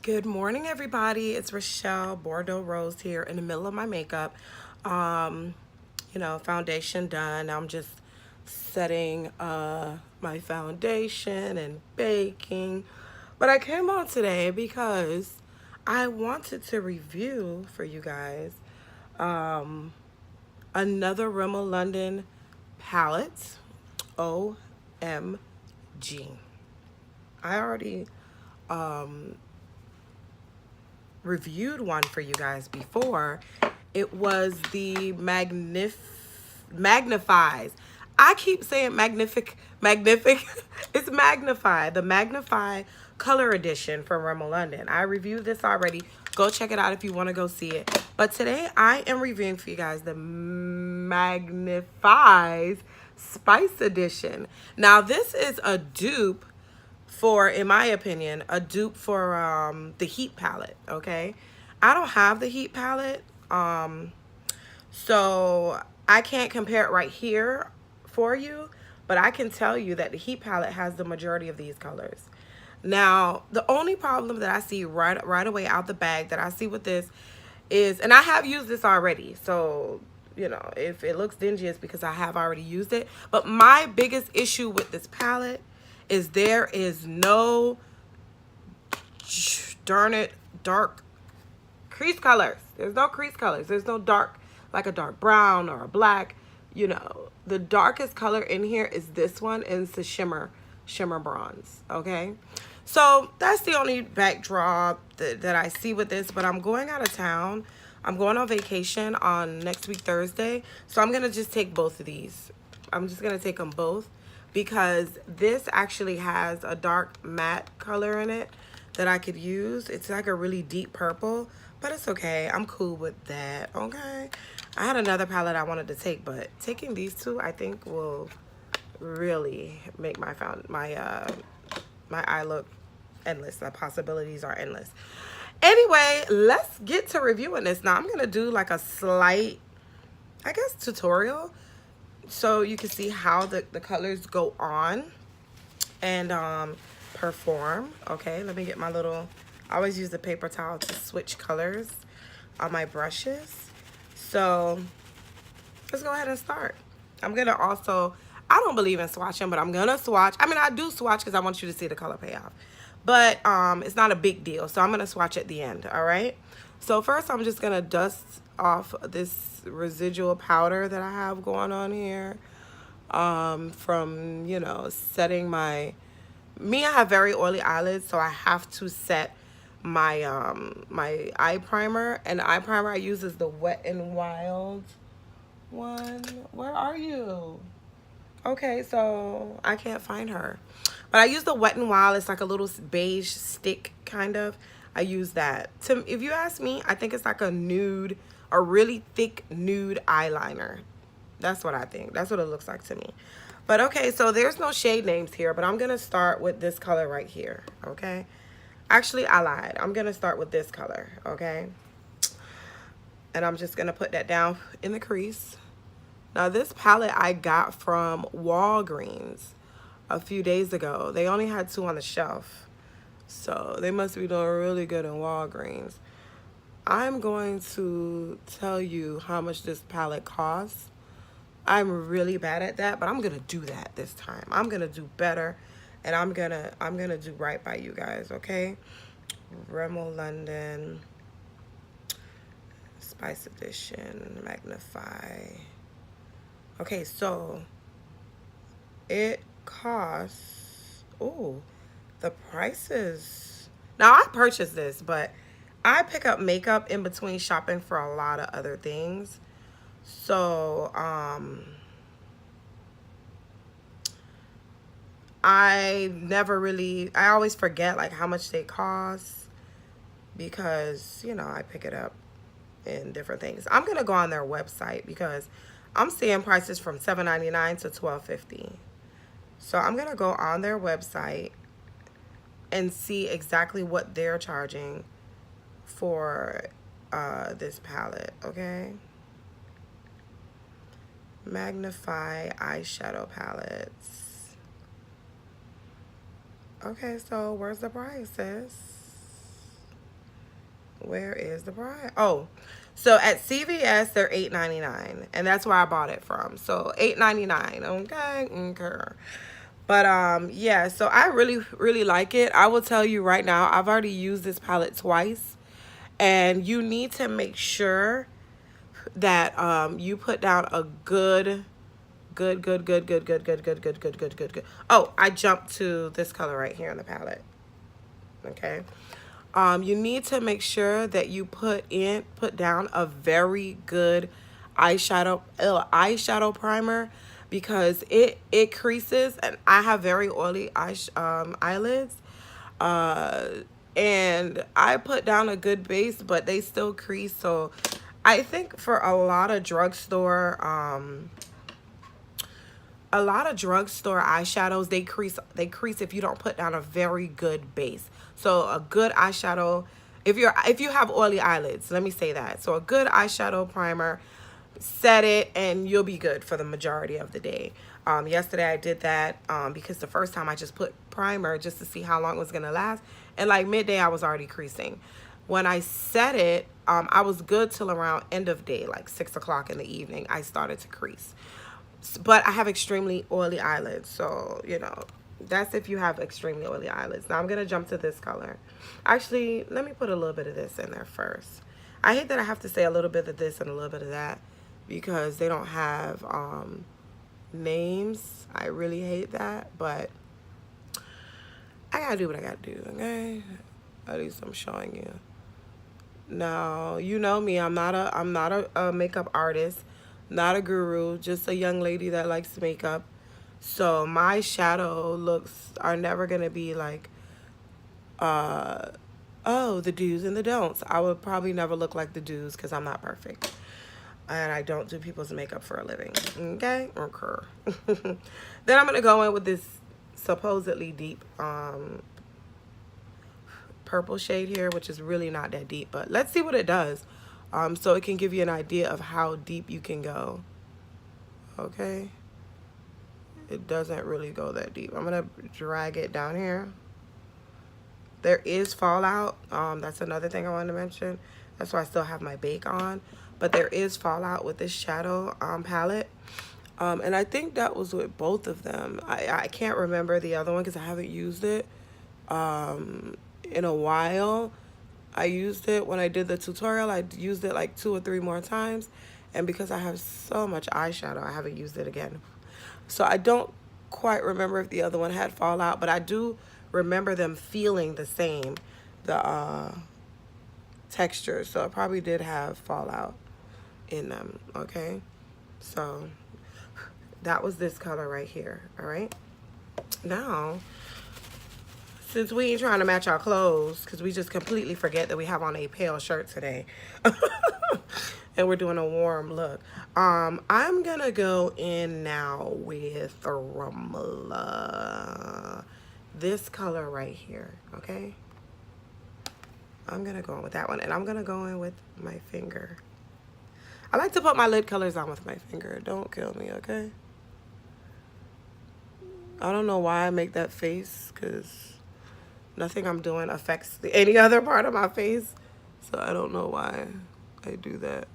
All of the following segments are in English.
Good morning, everybody. It's Rochelle Bordeaux Rose here in the middle of my makeup. Um, Foundation done. I'm just setting my foundation and baking. But I came on today because I wanted to review for you guys another Rimmel London palette. OMG. I already reviewed one for you guys before. It was the Magnif'eyes. I keep saying magnific. It's Magnify, the Magnify Color Edition from Rimmel London. I reviewed this already. Go check it out if you want to go see it. But today I am reviewing for you guys the Magnif'eyes Spice Edition. Now this is a dupe for, in my opinion, a dupe for the Heat palette, okay? I don't have the Heat palette, so I can't compare it right here for you, but I can tell you that the Heat palette has the majority of these colors. Now, the only problem that I see right away out the bag that I see with this is, and I have used this already, so if it looks dingy, it's because I have already used it. But my biggest issue with this palette is there is no, darn it, dark crease colors. There's no crease colors. There's no dark, like a dark brown or a black. The darkest color in here is this one, and it's the shimmer bronze, okay? So that's the only backdrop that I see with this, but I'm going out of town. I'm going on vacation on next week, Thursday. So I'm going to just take both of these. I'm just going to take them both because this actually has a dark matte color in it that I could use. It's like a really deep purple, but it's okay. I'm cool with that, okay? I had another palette I wanted to take, but taking these two, I think, will really make my eye look endless. The possibilities are endless. Anyway, let's get to reviewing this. Now, I'm going to do like a slight, I guess, tutorial so you can see how the colors go on and perform. Okay, let me get my little, I always use the paper towel to switch colors on my brushes. So let's go ahead and start. I'm going to also, I don't believe in swatching, but I'm going to swatch. I mean, I do swatch because I want you to see the color payoff. But it's not a big deal, so I'm going to swatch at the end, all right? So first, I'm just going to dust off this residual powder that I have going on here from, setting my... I have very oily eyelids, so I have to set my my eye primer. And the eye primer I use is the Wet n Wild one. Where are you? Okay, so I can't find her. But I use the Wet n Wild. It's like a little beige stick, kind of. I use that. If you ask me, I think it's like a nude, a really thick nude eyeliner. That's what I think. That's what it looks like to me. But okay, so there's no shade names here, but I'm going to start with this color right here, okay? Actually, I lied. I'm going to start with this color, okay? And I'm just going to put that down in the crease. Now, this palette I got from Walgreens a few days ago. They only had 2 on the shelf. So they must be doing really good in Walgreens. I'm going to tell you how much this palette costs. I'm really bad at that, but I'm going to do that this time. I'm going to do better, and I'm going to do right by you guys, okay? Rimmel London Spice Edition Magnify. Okay, so it costs, oh, the prices. Now, I purchased this, but I pick up makeup in between shopping for a lot of other things. So, I always forget like how much they cost because, I pick it up in different things. I'm going to go on their website because I'm seeing prices from $7.99 to $12.50. So I'm going to go on their website and see exactly what they're charging for this palette, okay? Magnify eyeshadow palettes. Okay, so where's the prices? Where is the price? Oh, so at CVS they're $8.99, and that's where I bought it from. So $8.99. Okay, okay. But yeah. So I really like it. I will tell you right now. I've already used this palette twice, and you need to make sure that you put down a good. Oh, I jumped to this color right here in the palette. Okay. You need to make sure that you put down a very good eyeshadow primer, because it creases, and I have very oily eyelids. Uh, and I put down a good base, but they still crease. So I think for a lot of drugstore eyeshadows, they crease if you don't put down a very good base. So a good eyeshadow, if you have oily eyelids, let me say that. So a good eyeshadow primer, set it, and you'll be good for the majority of the day. Yesterday I did that because the first time I just put primer just to see how long it was gonna last, and like midday I was already creasing. When I set it, I was good till around end of day, like 6 o'clock in the evening. I started to crease, but I have extremely oily eyelids, so you know, that's if you have extremely oily eyelids. Now I'm gonna jump to this color. Actually, let me put a little bit of this in there first. I hate that I have to say a little bit of this and a little bit of that because they don't have names. I really hate that, but I gotta do what I gotta do, okay? At least I'm showing you. Now, you know me, I'm not a makeup artist, not a guru, just a young lady that likes makeup. So my shadow looks are never gonna be like, uh, oh, the do's and the don'ts. I would probably never look like the do's because I'm not perfect. And I don't do people's makeup for a living. Okay? Okay. Then I'm gonna go in with this supposedly deep purple shade here, which is really not that deep, but let's see what it does. So it can give you an idea of how deep you can go. Okay? It doesn't really go that deep. I'm gonna drag it down here. There is fallout. That's another thing I wanted to mention. That's why I still have my bake on. But there is fallout with this shadow palette. And I think that was with both of them. I can't remember the other one because I haven't used it in a while. I used it when I did the tutorial. I used it like 2 or 3 more times. And because I have so much eyeshadow, I haven't used it again. So I don't quite remember if the other one had fallout, but I do remember them feeling the same, the texture. So it probably did have fallout in them, okay? So that was this color right here, all right? Now, since we ain't trying to match our clothes, because we just completely forget that we have on a pale shirt today, and we're doing a warm look, I'm gonna go in now with Rimmel, this color right here, okay? I'm gonna go in with that one, and I'm gonna go in with my finger. I like to put my lid colors on with my finger. Don't kill me, okay? I don't know why I make that face, because nothing I'm doing affects any other part of my face. So I don't know why I do that.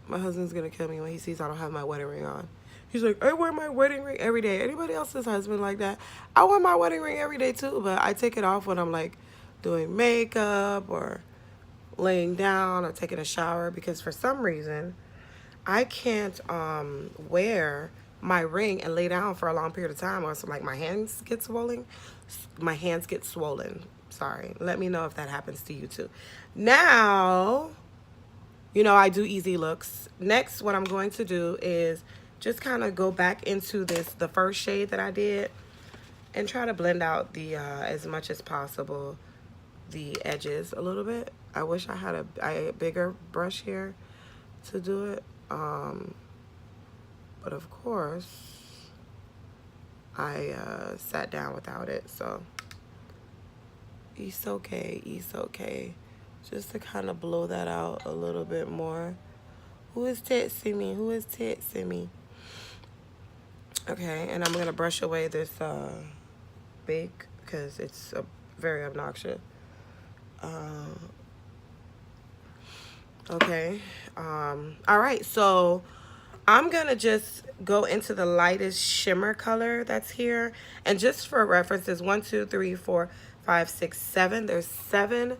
My husband's gonna kill me when he sees I don't have my wedding ring on. He's like, I wear my wedding ring every day. Anybody else's husband like that? I wear my wedding ring every day too, but I take it off when I'm like doing makeup or laying down or taking a shower, because for some reason I can't wear my ring and lay down for a long period of time, or so like my hands get swollen. Sorry. Let me know if that happens to you too. Now, you know, I do easy looks. Next, what I'm going to do is just kind of go back into the first shade that I did, and try to blend out the as much as possible the edges a little bit. I wish I had a bigger brush here to do it, but of course I sat down without it, so it's okay. Just to kind of blow that out a little bit more. Who is texting me? Okay, and I'm gonna brush away this bake because it's very obnoxious. Okay. All right, so I'm gonna just go into the lightest shimmer color that's here. And just for reference, there's 1, 2, 3, 4, 5, 6, 7. There's 7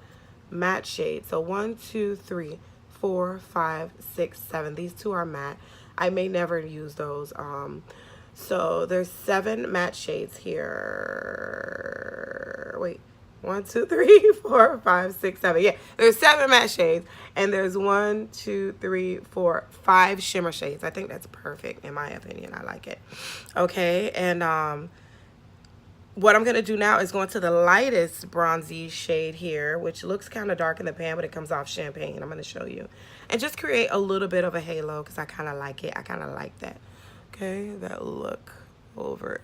matte shades. So 1, 2, 3, 4, 5, 6, 7. These two are matte. I may never use those. So there's 7 matte shades here. Wait. 1, 2, 3, 4, 5, 6, 7. Yeah, there's 7 matte shades, and there's 1, 2, 3, 4, 5 shimmer shades. I think that's perfect in my opinion. I like it. Okay, and what I'm gonna do now is go into the lightest bronzy shade here, which looks kind of dark in the pan, but it comes off champagne. I'm gonna show you, and just create a little bit of a halo because I kind of like it. I kind of like that. Okay, that look over.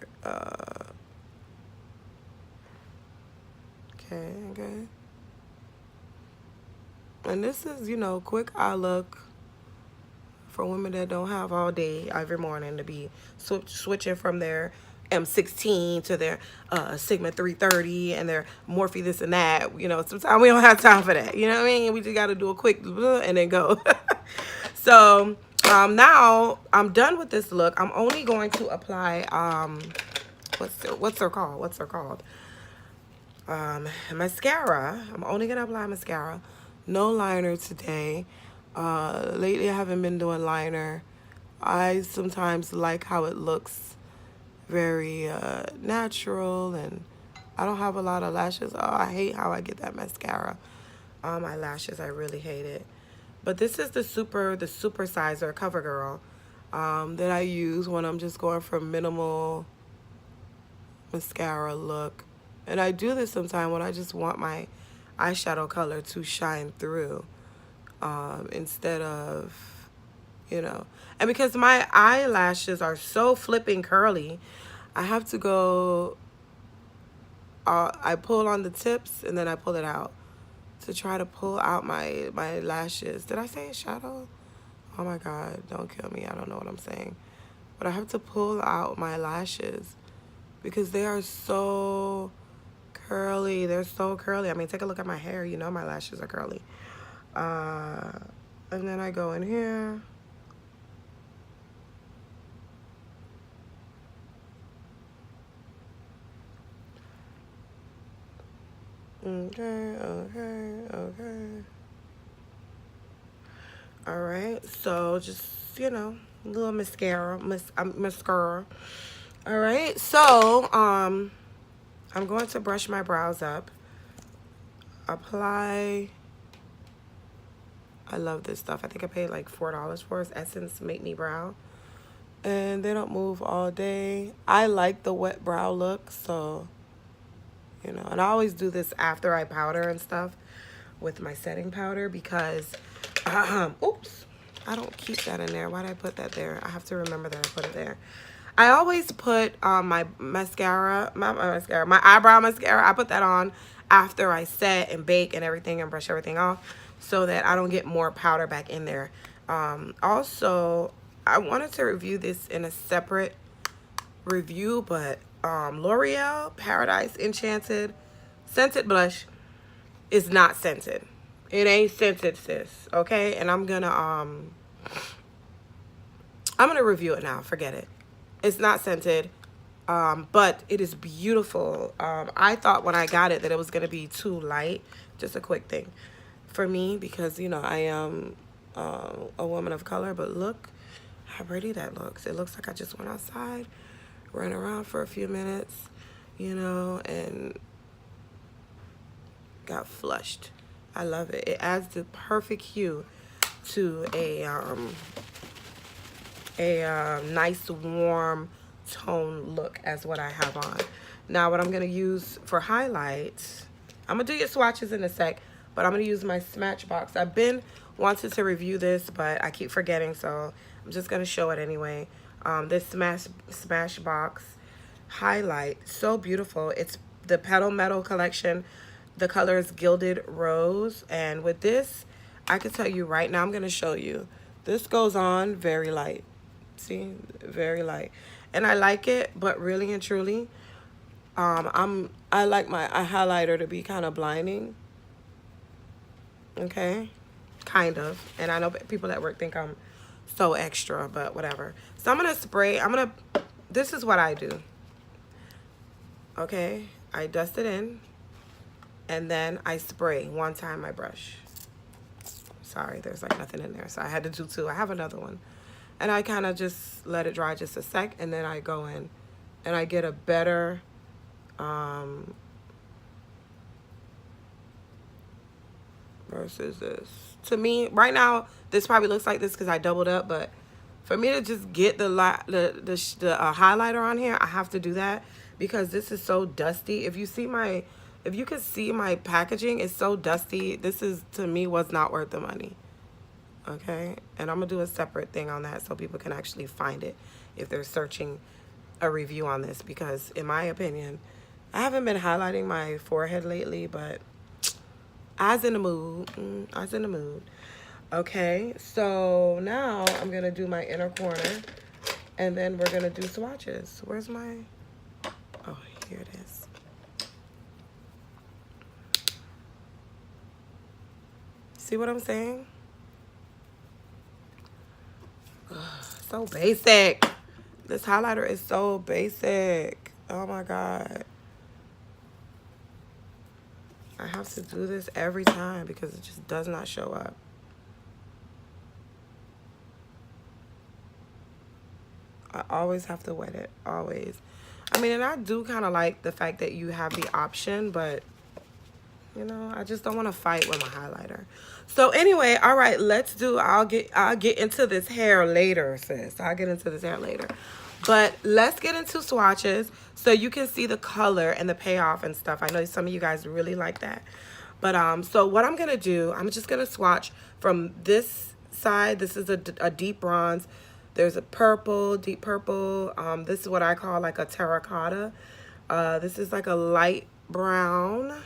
Okay. And this is, you know, quick eye look for women that don't have all day every morning to be switching from their M16 to their Sigma 330 and their Morphe this and that. You know, sometimes we don't have time for that. You know what I mean? We just got to do a quick and then go. So now I'm done with this look. I'm only going to apply, what's her called? Mascara. I'm only gonna apply mascara. No liner today. Lately I haven't been doing liner. I sometimes like how it looks very natural, and I don't have a lot of lashes. Oh, I hate how I get that mascara on my lashes. I really hate it. But this is the super sizer CoverGirl that I use when I'm just going for minimal mascara look. And I do this sometimes when I just want my eyeshadow color to shine through instead of, you know. And because my eyelashes are so flipping curly, I have to go, I pull on the tips and then I pull it out to try to pull out my lashes. Did I say shadow? Oh my God, don't kill me. I don't know what I'm saying. But I have to pull out my lashes because they are so curly. They're so curly. I mean, take a look at my hair. You know my lashes are curly. And then I go in here. Okay. All right. So just, you know, a little mascara. Mascara. All right. So, I'm going to brush my brows up. Apply. I love this stuff. I think I paid like $4 for it. Essence Make Me Brow. And they don't move all day. I like the wet brow look, so, you know. And I always do this after I powder and stuff with my setting powder because, oops, I don't keep that in there. Why did I put that there? I have to remember that I put it there. I always put my mascara, my eyebrow mascara, I put that on after I set and bake and everything and brush everything off so that I don't get more powder back in there. Also, I wanted to review this in a separate review, but L'Oreal Paradise Enchanted Scented Blush is not scented. It ain't scented, sis, okay? And I'm gonna review it now. Forget it. It's not scented, but it is beautiful. I thought when I got it that it was going to be too light. Just a quick thing for me because, you know, I am a woman of color. But look how pretty that looks. It looks like I just went outside, ran around for a few minutes, you know, and got flushed. I love it. It adds the perfect hue to a nice warm tone look as what I have on. Now what I'm going to use for highlights, I'm going to do your swatches in a sec, but I'm going to use my Smashbox. I've been wanting to review this, but I keep forgetting, so I'm just going to show it anyway. This Smashbox highlight, so beautiful. It's the Petal Metal collection. The color is Gilded Rose, and with this, I can tell you right now, I'm going to show you. This goes on very light. See, very light, and I like it, but really and truly, I like my highlighter to be kind of blinding. Okay, kind of. And I know people at work think I'm so extra, but whatever. So I'm gonna spray. This is what I do. Okay, I dust it in, and then I spray one time my brush. Sorry, there's like nothing in there, so I had to do two. I have another one. And I kind of just let it dry just a sec, and then I go in and I get a better versus this. To me, right now, this probably looks like this because I doubled up, but for me to just get the highlighter on here, I have to do that because this is so dusty. If you could see my packaging, it's so dusty. This is, to me, was not worth the money. Okay, and I'm gonna do a separate thing on that so people can actually find it if they're searching a review on this, because in my opinion, I haven't been highlighting my forehead lately, but I was in the mood. Okay, so now I'm gonna do my inner corner, and then we're gonna do swatches. Where's my, oh, here it is. See what I'm saying? So basic. This highlighter is so basic. Oh my God. I have to do this every time because it just does not show up. I always have to wet it, always. I mean, and I do kind of like the fact that you have the option, but you know, I just don't want to fight with my highlighter. So anyway, all right, I'll get into this hair later, sis. I'll get into this hair later. But let's get into swatches so you can see the color and the payoff and stuff. I know some of you guys really like that. But so what I'm going to do, I'm just going to swatch from this side. This is a deep bronze. There's a purple, deep purple. This is what I call like a terracotta. This is like a light brown.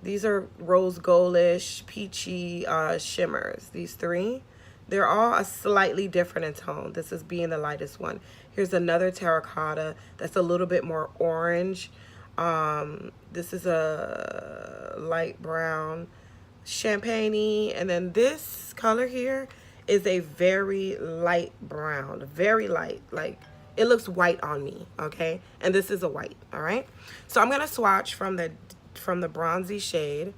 These are rose goldish, peachy shimmers. These three, they're all a slightly different in tone. This is being the lightest one. Here's another terracotta that's a little bit more orange. This is a light brown, champagne-y. And then this color here is a very light brown, very light. Like, it looks white on me, okay? And this is a white, all right? So I'm going to swatch from the bronzy shade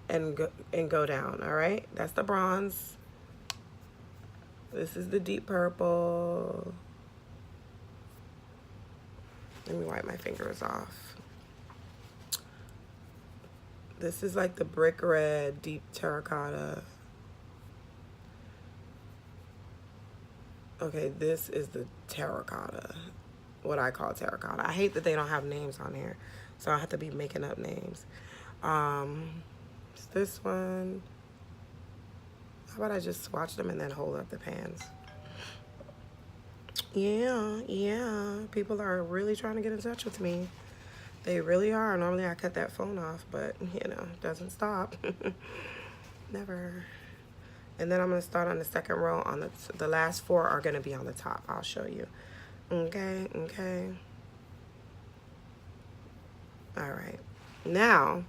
and go down, all right? That's the bronze. This is the deep purple. Let me wipe my fingers off. This is like the brick red, deep terracotta. Okay, this is the terracotta, what I call terracotta. I hate that they don't have names on here, so I have to be making up names. It's this one. How about I just swatch them and then hold up the pans? Yeah. People are really trying to get in touch with me. They really are. Normally I cut that phone off, but you know, it doesn't stop. Never. And then I'm going to start on the second row. On the last four are going to be on the top. I'll show you. Okay. All right. Now,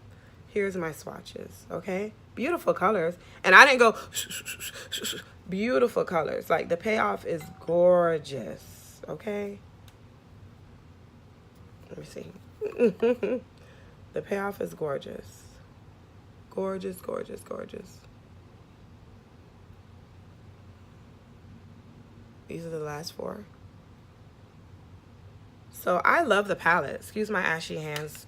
here's my swatches, okay? Beautiful colors. And I didn't go beautiful colors. Like, the payoff is gorgeous, okay? Let me see. The payoff is gorgeous. Gorgeous. These are the last four. So I love the palette. Excuse my ashy hands.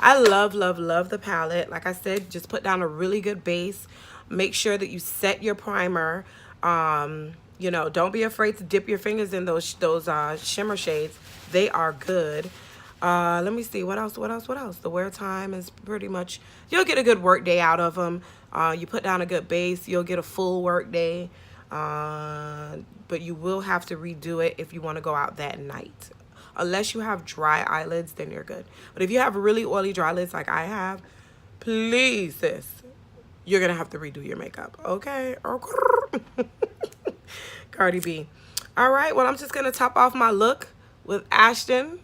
I love the palette. Like I said, just put down a really good base. Make sure that you set your primer. You know, don't be afraid to dip your fingers in those shimmer shades. They are good. Let me see. What else? The wear time is pretty much, you'll get a good work day out of them. You put down a good base, you'll get a full work day. But you will have to redo it if you want to go out that night. Unless you have dry eyelids, then you're good. But if you have really oily dry lids like I have, please, sis, you're going to have to redo your makeup. Okay? Cardi B. All right. Well, I'm just going to top off my look with Ashton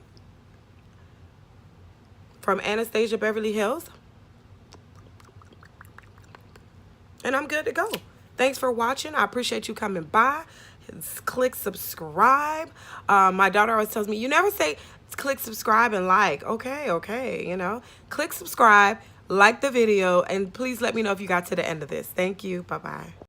from Anastasia Beverly Hills. and I'm good to go. Thanks for watching. I appreciate you coming by. Click subscribe. My daughter always tells me, you never say click subscribe and like. Okay, you know. Click subscribe, like the video, and please let me know if you got to the end of this. Thank you. Bye-bye.